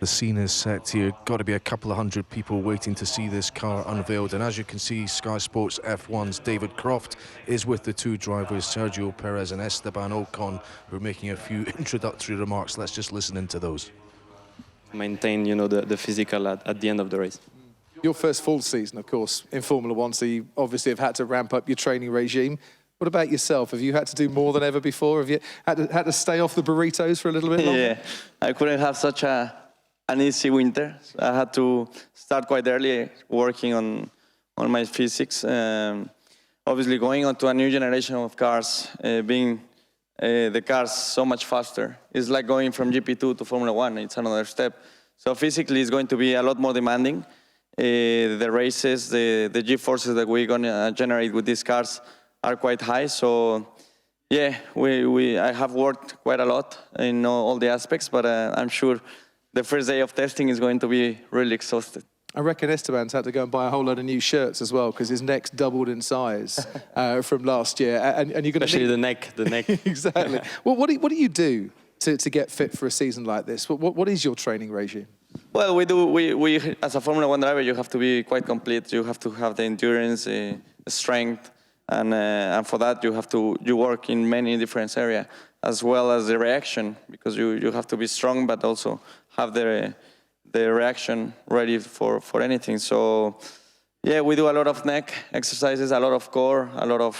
The scene is set here. Got to be a couple of hundred people waiting to see this car unveiled. And as you can see, Sky Sports F1's David Croft is with the two drivers, Sergio Perez and Esteban Ocon, who are making a few introductory remarks. Let's just listen into those. Maintain, the physical at the end of the race. Your first full season, of course, in Formula One, so you obviously have had to ramp up your training regime. What about yourself? Have you had to do more than ever before? Have you had to stay off the burritos for a little bit longer? Yeah, I couldn't have such an easy winter. I had to start quite early working on my physics. Obviously, going on to a new generation of cars, being the cars so much faster. It's like going from GP2 to Formula One. It's another step. So physically, it's going to be a lot more demanding. The races, the G-forces that we're going to generate with these cars are quite high. So yeah, I have worked quite a lot in all the aspects, but I'm sure the first day of testing is going to be really exhausted. I reckon Esteban's had to go and buy a whole load of new shirts as well, because his neck's doubled in size from last year. And you're going Especially the neck. Exactly. Well, what do you do to get fit for a season like this? What is your training regime? Well, we as a Formula One driver, you have to be quite complete. You have to have the endurance, the strength, and for that you work in many different areas, as well as the reaction, because you have to be strong, but also have the reaction ready for anything. So yeah, we do a lot of neck exercises, a lot of core, a lot of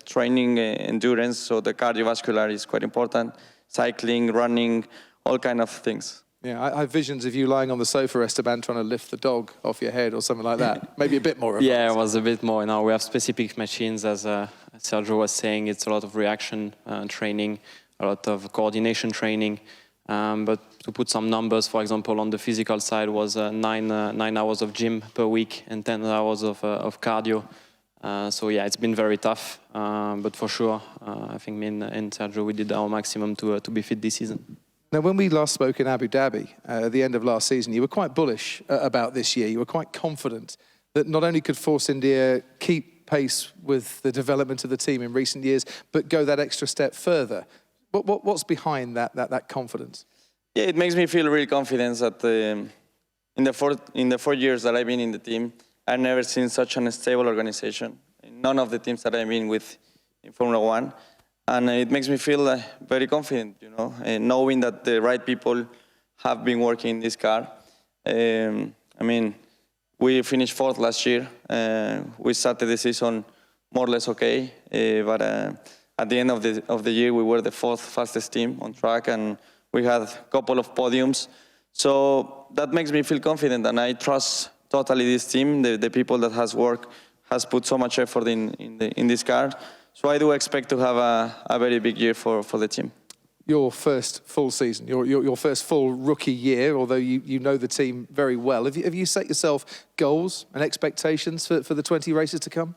training, endurance. So the cardiovascular is quite important. Cycling, running, all kind of things. Yeah, I have visions of you lying on the sofa, Esteban, trying to lift the dog off your head or something like that. Maybe a bit more advanced. Yeah, it was a bit more. We have specific machines, as Sergio was saying. It's a lot of reaction training, a lot of coordination training. But to put some numbers, for example, on the physical side was 9 hours of gym per week and 10 hours of cardio. So yeah, it's been very tough. But for sure, I think me and Sergio, we did our maximum to be fit this season. Now, when we last spoke in Abu Dhabi at the end of last season, you were quite bullish about this year. You were quite confident that not only could Force India keep pace with the development of the team in recent years, but go that extra step further. What's behind that confidence? Yeah, it makes me feel really confident that in the 4 years that I've been in the team, I've never seen such a stable organization. None of the teams that I've been with in Formula One. And it makes me feel very confident, knowing that the right people have been working in this car. I mean, we finished 4th last year. We started the season more or less okay, but at the end of the year, we were the 4th fastest team on track, and we had a couple of podiums. So that makes me feel confident, and I trust totally this team, the people that has put so much effort in this car. So I do expect to have a very big year for the team. Your first full season, your first full rookie year, although you know the team very well. Have you set yourself goals and expectations for the 20 races to come?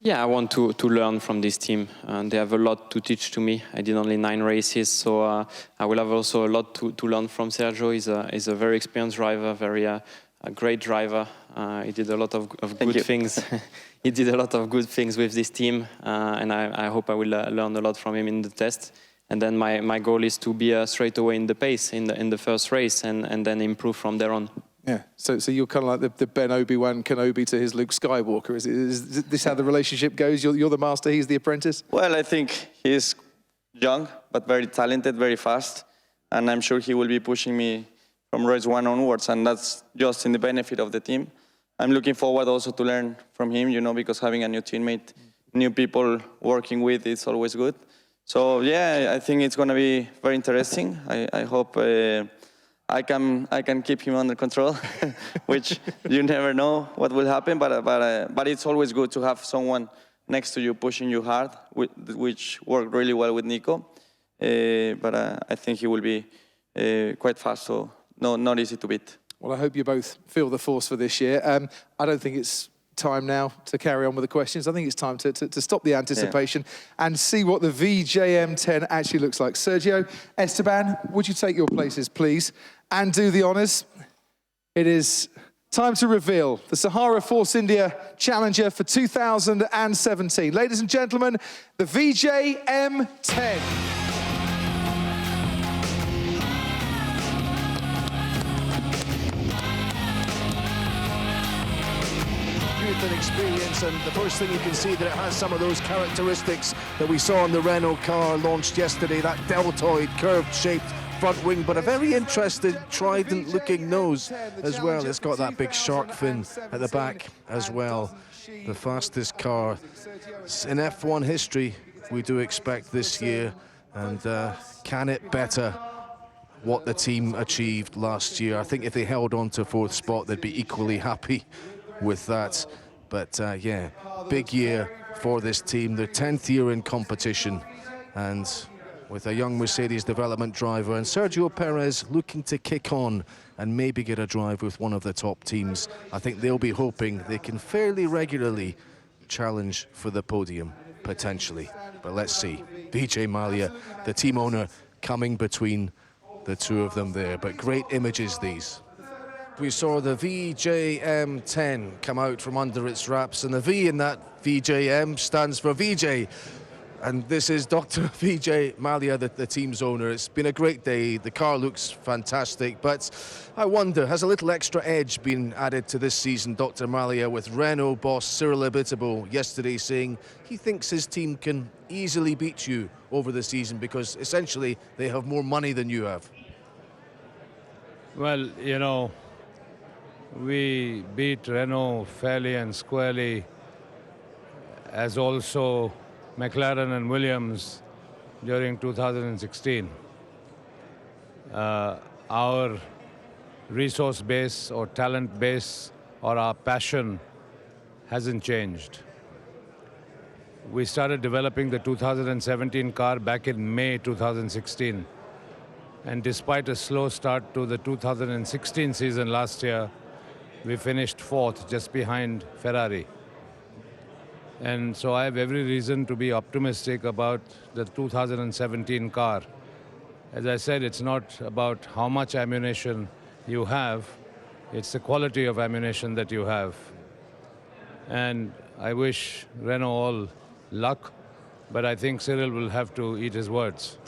Yeah, I want to learn from this team. They have a lot to teach to me. I did only 9 races, so I will have also a lot to learn from Sergio. He's a very experienced driver, a great driver. He did a lot of good things. He did a lot of good things with this team, and I hope I will learn a lot from him in the test. And then my goal is to be straight away in the pace in the first race, and then improve from there on. Yeah, so you're kind of like the Ben Obi-Wan Kenobi to his Luke Skywalker. Is this how the relationship goes? You're the master, he's the apprentice? Well, I think he's young, but very talented, very fast. And I'm sure he will be pushing me from race 1 onwards, and that's just in the benefit of the team. I'm looking forward also to learn from him, because having a new teammate, new people working with, it's always good. So yeah, I think it's going to be very interesting. I hope I can keep him under control, which you never know what will happen. But it's always good to have someone next to you pushing you hard, which worked really well with Nico. But I think he will be quite fast, so not easy to beat. Well, I hope you both feel the force for this year. I don't think it's time now to carry on with the questions. I think it's time to stop the anticipation and see what the Vjm10 actually looks like. Sergio, Esteban, would you take your places, please, and do the honours? It is time to reveal the Sahara Force India Challenger for 2017. Ladies and gentlemen, the Vjm10. and experience, and the first thing you can see that it has some of those characteristics that we saw on the Renault car launched yesterday, that deltoid curved-shaped front wing, but a very interesting trident-looking nose as well. It's got that big shark fin at the back as well. The fastest car in F1 history, we do expect this year, and can it better what the team achieved last year? I think if they held on to fourth spot, they'd be equally happy with that. But yeah, big year for this team, their 10th year in competition, and with a young Mercedes development driver and Sergio Perez looking to kick on and maybe get a drive with one of the top teams. I think they'll be hoping they can fairly regularly challenge for the podium, potentially. But let's see. Vijay Mallya, the team owner, coming between the two of them there. But great images, these. We saw the Vjm10 come out from under its wraps, and the V in that Vjm stands for Vijay. And this is Dr. Vijay Mallya, the team's owner. It's been a great day. The car looks fantastic, but I wonder, has a little extra edge been added to this season, Dr. Mallya, with Renault boss Cyril Abiteboul yesterday saying he thinks his team can easily beat you over the season because essentially they have more money than you have? Well, you know, we beat Renault fairly and squarely, as also McLaren and Williams during 2016. Our resource base or talent base or our passion hasn't changed. We started developing the 2017 car back in May 2016. And despite a slow start to the 2016 season last year, we finished fourth, just behind Ferrari. And so I have every reason to be optimistic about the 2017 car. As I said, it's not about how much ammunition you have, it's the quality of ammunition that you have. And I wish Renault all luck, but I think Cyril will have to eat his words.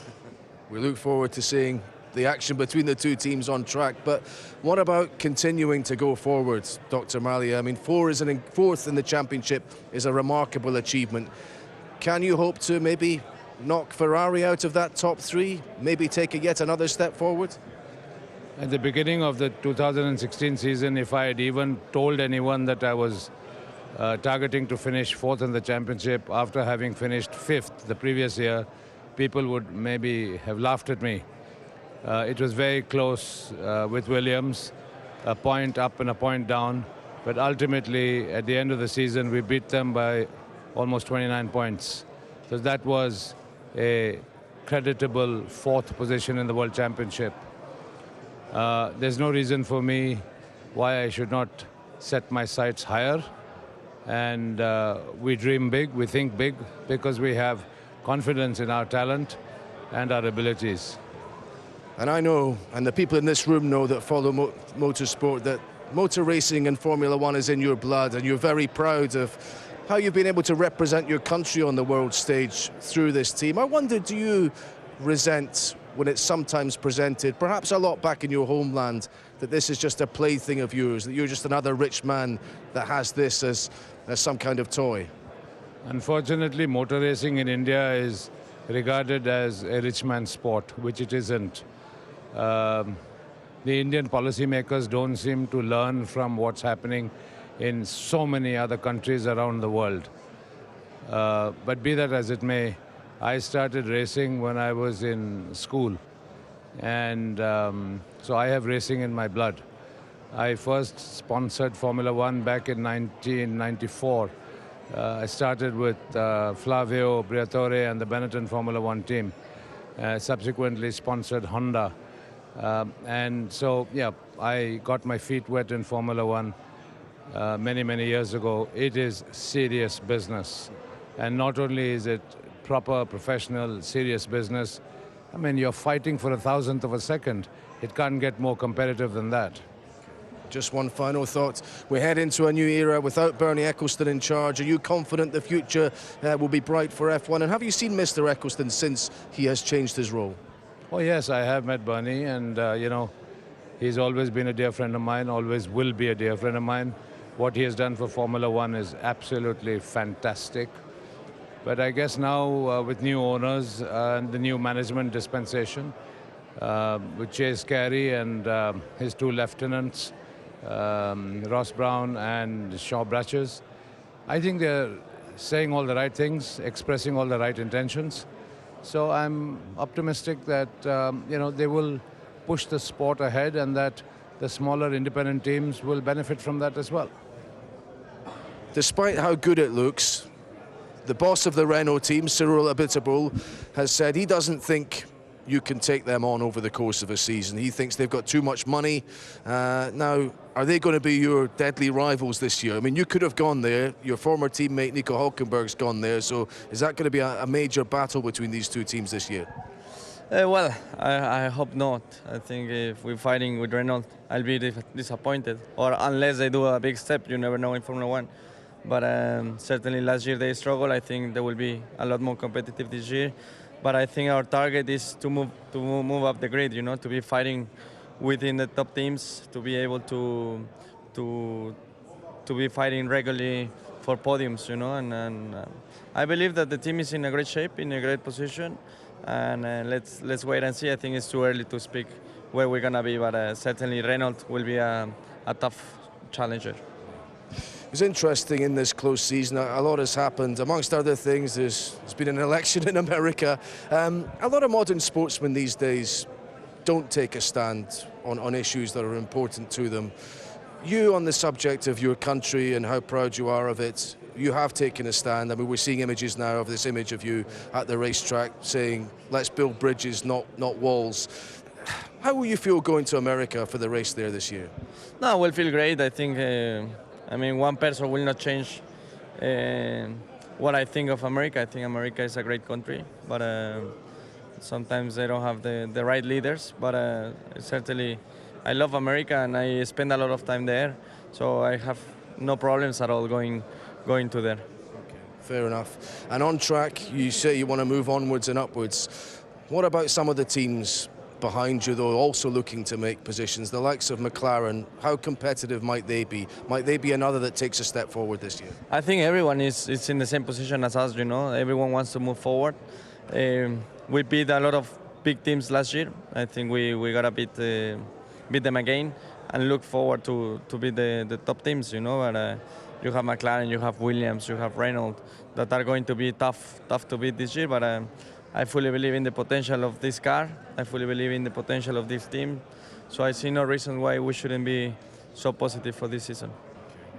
We look forward to seeing the action between the two teams on track, but what about continuing to go forward, Dr. Mallya? I mean, fourth in the championship is a remarkable achievement. Can you hope to maybe knock Ferrari out of that top three, maybe take yet another step forward? At the beginning of the 2016 season, if I had even told anyone that I was targeting to finish fourth in the championship after having finished fifth the previous year, people would maybe have laughed at me. It was very close with Williams, a point up and a point down, but ultimately at the end of the season we beat them by almost 29 points. So that was a creditable fourth position in the World Championship. There's no reason for me why I should not set my sights higher, and we dream big, we think big, because we have confidence in our talent and our abilities. And I know, and the people in this room know that follow motorsport, that motor racing and Formula One is in your blood, and you're very proud of how you've been able to represent your country on the world stage through this team. I wonder, do you resent when it's sometimes presented, perhaps a lot back in your homeland, that this is just a plaything of yours, that you're just another rich man that has this as some kind of toy? Unfortunately, motor racing in India is regarded as a rich man's sport, which it isn't. The Indian policymakers don't seem to learn from what's happening in so many other countries around the world. But be that as it may, I started racing when I was in school. And so I have racing in my blood. I first sponsored Formula One back in 1994. I started with Flavio Briatore and the Benetton Formula One team. Subsequently sponsored Honda. And so, yeah, I got my feet wet in Formula One many, many years ago. It is serious business. And not only is it proper, professional, serious business, I mean, you're fighting for 1,000th of a second. It can't get more competitive than that. Just one final thought. We head into a new era without Bernie Ecclestone in charge. Are you confident the future will be bright for F1? And have you seen Mr. Ecclestone since he has changed his role? Oh, yes, I have met Bernie, and, you know, he's always been a dear friend of mine, always will be a dear friend of mine. What he has done for Formula One is absolutely fantastic. But I guess now with new owners and the new management dispensation, with Chase Carey and his two lieutenants, Ross Brown and Shaw Bratches, I think they're saying all the right things, expressing all the right intentions. So I'm optimistic that they will push the sport ahead and that the smaller independent teams will benefit from that as well. Despite how good it looks, the boss of the Renault team, Cyril Abiteboul, has said he doesn't think you can take them on over the course of a season. He thinks they've got too much money. Now, are they going to be your deadly rivals this year? I mean, you could have gone there. Your former teammate Nico Hülkenberg's gone there. So is that going to be a major battle between these two teams this year? Well, I hope not. I think if we're fighting with Renault, I'll be disappointed. Or unless they do a big step, you never know in Formula One. But certainly last year they struggled. I think they will be a lot more competitive this year. But I think our target is to move up the grid. To be fighting within the top teams, to be able to be fighting regularly for podiums. And I believe that the team is in a great shape, in a great position. And let's wait and see. I think it's too early to speak where we're gonna be, but certainly Renault will be a tough challenger. It's interesting in this close season. A lot has happened. Amongst other things, there's been an election in America. A lot of modern sportsmen these days don't take a stand on issues that are important to them. You, on the subject of your country and how proud you are of it, you have taken a stand. I mean, we're seeing images now of this image of you at the racetrack saying, let's build bridges, not walls. How will you feel going to America for the race there this year? No, we'll feel great. I think, one person will not change what I think of America. I think America is a great country, but sometimes they don't have the right leaders. But certainly, I love America and I spend a lot of time there, so I have no problems at all going to there. Okay, fair enough. And on track, you say you want to move onwards and upwards. What about some of the teams behind you, though, also looking to make positions? The likes of McLaren, how competitive might they be? Might they be another that takes a step forward this year? I think everyone is in the same position as us, Everyone wants to move forward. We beat a lot of big teams last year. I think we got to beat them again and look forward to beat the top teams, But, you have McLaren, you have Williams, you have Renault that are going to be tough to beat this year. But I fully believe in the potential of this car. I fully believe in the potential of this team. So I see no reason why we shouldn't be so positive for this season.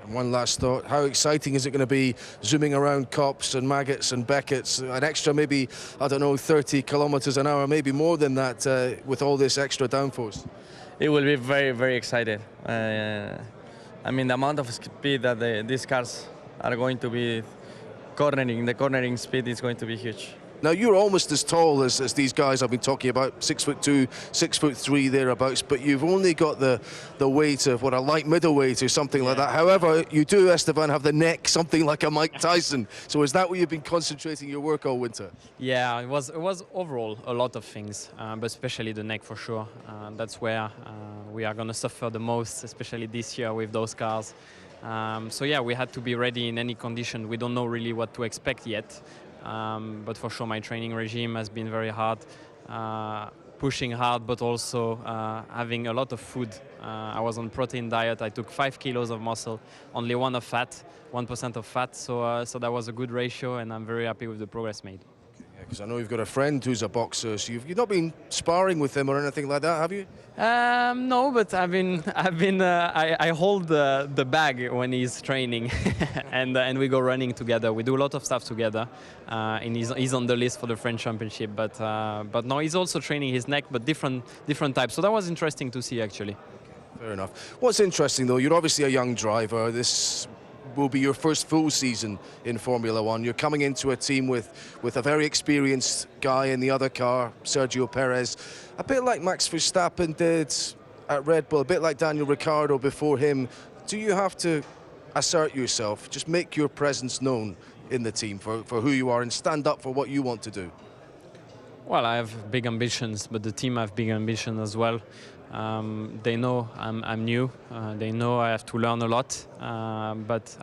And one last thought, how exciting is it going to be zooming around Kops and Maggots and Beckett's, an extra maybe, 30 kilometers an hour, maybe more than that with all this extra downforce? It will be very, very exciting. The amount of speed that these cars are going to be cornering, the cornering speed is going to be huge. Now, you're almost as tall as these guys I've been talking about, 6'2", 6'3", thereabouts, but you've only got the weight of, a light middleweight or something like that. However, you do, Esteban, have the neck, something like a Mike Tyson. So is that where you've been concentrating your work all winter? Yeah, it was overall a lot of things, but especially the neck for sure. That's where we are going to suffer the most, especially this year with those cars. So yeah, we had to be ready in any condition. We don't know really what to expect yet. But for sure, my training regime has been very hard, pushing hard, but also having a lot of food. I was on protein diet. I took 5 kilos of muscle, only 1% of fat. So that was a good ratio, and I'm very happy with the progress made. Because I know you've got a friend who's a boxer, so you've not been sparring with him or anything like that, have you? No, but I hold the bag when he's training, and we go running together. We do a lot of stuff together, and he's on the list for the French Championship. But no, he's also training his neck, but different types. So that was interesting to see, actually. Fair enough. What's interesting, though, you're obviously a young driver. This will be your first full season in Formula One. You're coming into a team with a very experienced guy in the other car, Sergio Perez, a bit like Max Verstappen did at Red Bull, a bit like Daniel Ricciardo before him. Do you have to assert yourself, just make your presence known in the team for who you are and stand up for what you want to do? Well, I have big ambitions, but the team have big ambitions as well. They know I'm new. They know I have to learn a lot, but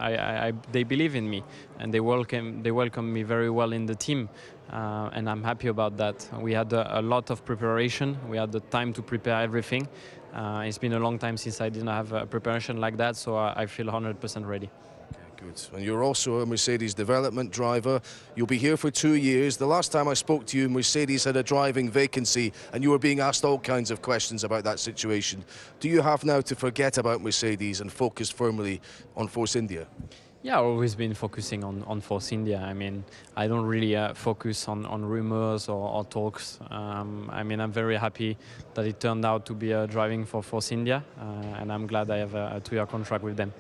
they believe in me, and they welcome me very well in the team, and I'm happy about that. We had a lot of preparation. We had the time to prepare everything. It's been a long time since I didn't have a preparation like that, so I feel 100% ready. Good. And you're also a Mercedes development driver. You'll be here for 2 years. The last time I spoke to you, Mercedes had a driving vacancy and you were being asked all kinds of questions about that situation. Do you have now to forget about Mercedes and focus firmly on Force India? Yeah, I've always been focusing on Force India. I mean, I don't really focus on rumors or talks. I mean, I'm very happy that it turned out to be driving for Force India, and I'm glad I have a 2-year contract with them.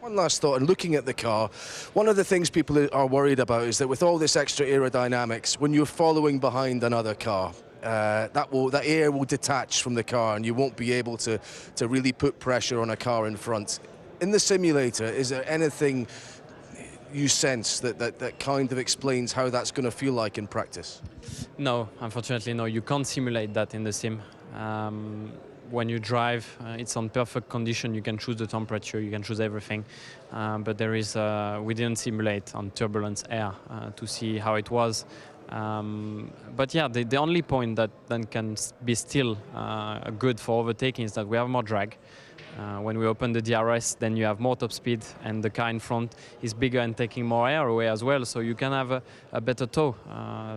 One last thought, and looking at the car, one of the things people are worried about is that with all this extra aerodynamics, when you're following behind another car, that air will detach from the car and you won't be able to really put pressure on a car in front. In the simulator, is there anything you sense that kind of explains how that's going to feel like in practice? No, unfortunately, no. You can't simulate that in the sim. When you drive, it's on perfect condition. You can choose the temperature, you can choose everything. But there is, we didn't simulate on turbulence air to see how it was. But yeah, the only point that then can be still good for overtaking is that we have more drag. When we open the DRS, then you have more top speed, and the car in front is bigger and taking more air away as well, so you can have a better tow.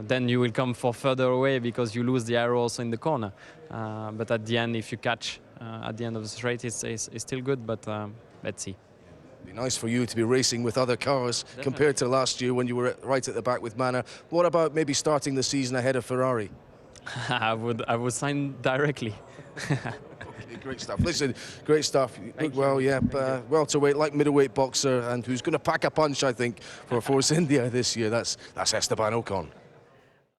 Then you will come for further away because you lose the air also in the corner. But at the end, if you catch at the end of the straight, it's still good, but let's see. It'd be nice for you to be racing with other cars. Definitely. Compared to last year when you were right at the back with Manor. What about maybe starting the season ahead of Ferrari? I would sign directly. Great stuff. Listen, great stuff. Look well, yeah. Welterweight, like middleweight boxer, and who's going to pack a punch, I think, for Force India this year. That's Esteban Ocon.